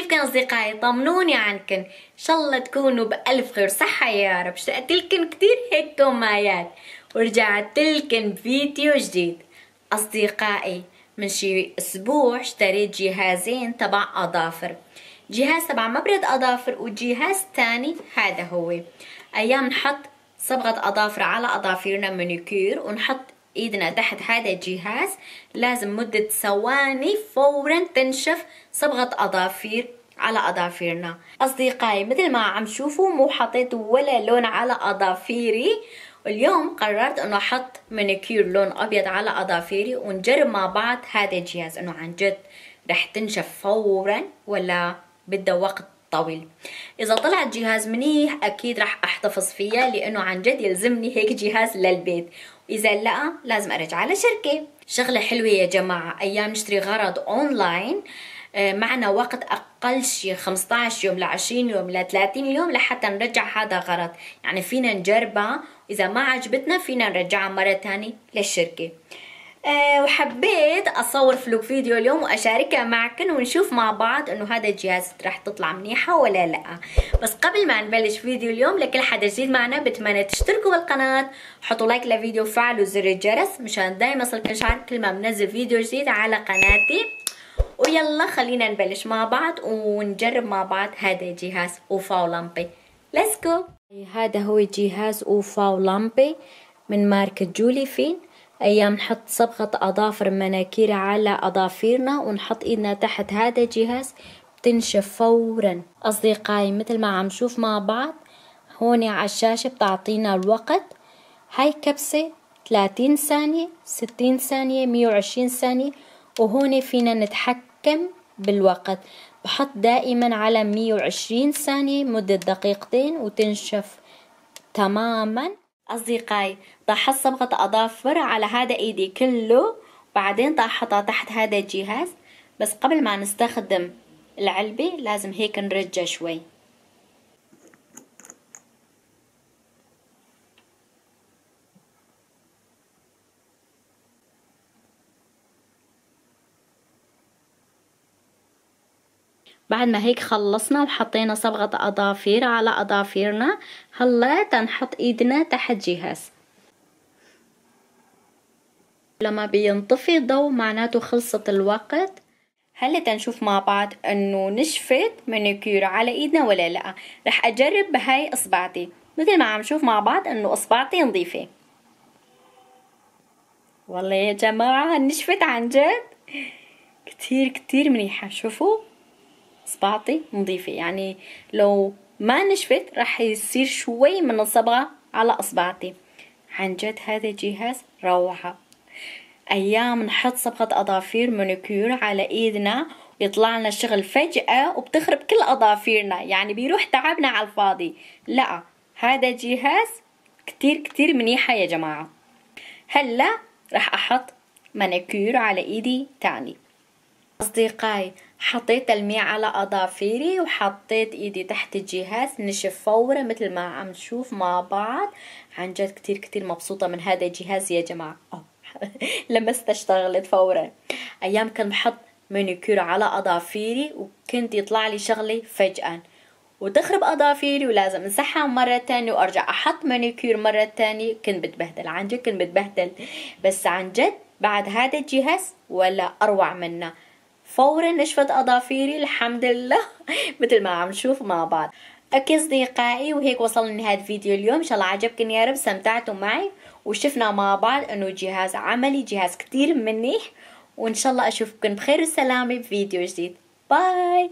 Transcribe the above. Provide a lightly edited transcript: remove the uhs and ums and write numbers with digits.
كيفكن أصدقائي؟ طمنوني عنكن، إن شاء الله تكونوا بألف خير صحة يا رب. اشتقت لكن كتير هيك كمايات ورجعت لكن بفيديو جديد. أصدقائي من شي أسبوع اشتريت جهازين تبع أظافر، جهاز تبع مبرد أظافر وجهاز تاني هذا هو. أيام نحط صبغة أظافر على أظافرنا مانيكير ونحط ايدنا تحت هذا الجهاز، لازم مدة ثواني فورا تنشف صبغة اظافير على اظافيرنا. اصدقائي مثل ما عم شوفوا مو حطيت ولا لون على اظافيري، واليوم قررت انه احط مانيكير لون ابيض على اظافيري ونجرب مع بعض هذا الجهاز انه عن جد رح تنشف فورا ولا بده وقت طويل. اذا طلع الجهاز منيح اكيد رح احتفظ فيه لانه عن جد يلزمني هيك جهاز للبيت، واذا لا لازم ارجع على شركة. شغلة حلوة يا جماعة، ايام نشتري غرض اونلاين معنا وقت اقل شي 15 يوم ل 20 يوم ل 30 يوم لحتى نرجع هذا غرض، يعني فينا نجربها واذا ما عجبتنا فينا نرجعها مرة تانية للشركة. وحبيت اصور فيديو اليوم واشاركها معكم ونشوف مع بعض انه هذا الجهاز رح تطلع منيحة ولا لا. بس قبل ما نبلش فيديو اليوم، لكل حدا جديد معنا بتمنى تشتركوا بالقناة، حطوا لايك للفيديو وفعلوا زر الجرس مشان دايما يصلكم اشعار كل ما بنزل فيديو جديد على قناتي. ويلا خلينا نبلش مع بعض ونجرب مع بعض هذا الجهاز اوفا لامبي. ليتس جو. هذا هو جهاز اوفا لامبي من ماركة جولي فين. ايام نحط صبغة اظافر مناكير على اظافيرنا ونحط ايدنا تحت هذا الجهاز بتنشف فورا. اصدقائي مثل ما عم نشوف مع بعض هون على الشاشة بتعطينا الوقت، هاي كبسة 30 ثانية 60 ثانية 120 ثانية، وهون فينا نتحكم بالوقت. بحط دائما على 120 ثانية مدة دقيقتين وتنشف تماما. أصدقائي طاحت صبغة أظافر على هذا إيدي كله، بعدين طاحتها تحت هذا الجهاز. بس قبل ما نستخدم العلبة لازم هيك نرجع شوي. بعد ما هيك خلصنا وحطينا صبغة أظافير على أظافيرنا، هلا تنحط ايدنا تحت جهاز. لما بينطفي الضوء معناته خلصت الوقت. هلا تنشوف مع بعض انه نشفت مانيكير على ايدنا ولا لا. رح اجرب بهاي اصبعتي، مثل ما عم شوف مع بعض انه اصبعتي نظيفة. والله يا جماعة نشفت عن جد كتير منيحة. شوفوا اصبعتي نظيفة، يعني لو ما نشفت رح يصير شوي من الصبغة على اصبعتي. عن جد هذا جهاز روعة. ايام نحط صبغة اظافير مانيكير على ايدنا ويطلع لنا الشغل فجأة وبتخرب كل اظافيرنا، يعني بيروح تعبنا على الفاضي. لا هذا جهاز كتير منيحة يا جماعة. هلا رح احط مانيكير على ايدي تاني. أصدقائي حطيت تلميع على أظافيري وحطيت إيدي تحت الجهاز، نشف فورا مثل ما عم نشوف مع بعض. عن جد كتير مبسوطة من هذا الجهاز يا جماعة. لمست اشتغلت فورا. أيام كنت بحط مانيكير على أظافيري وكنت يطلع لي شغلي فجأة وتخرب أظافيري ولازم امسحها مرة تانية وأرجع أحط مانيكير مرة تانية. كنت بتبهدل، عن جد كنت بتبهدل. بس عن جد بعد هذا الجهاز ولا أروع منه، فورا نشفت أظافيري الحمد لله. مثل ما عم نشوف مع بعض. اوكي اصدقائي، وهيك وصلنا لنهاية الفيديو اليوم. ان شاء الله عجبكم يا رب، استمتعتوا معي وشفنا مع بعض انه جهاز عملي، جهاز كتير منيح. وان شاء الله اشوفكم بخير وسلامة بفيديو جديد. باي.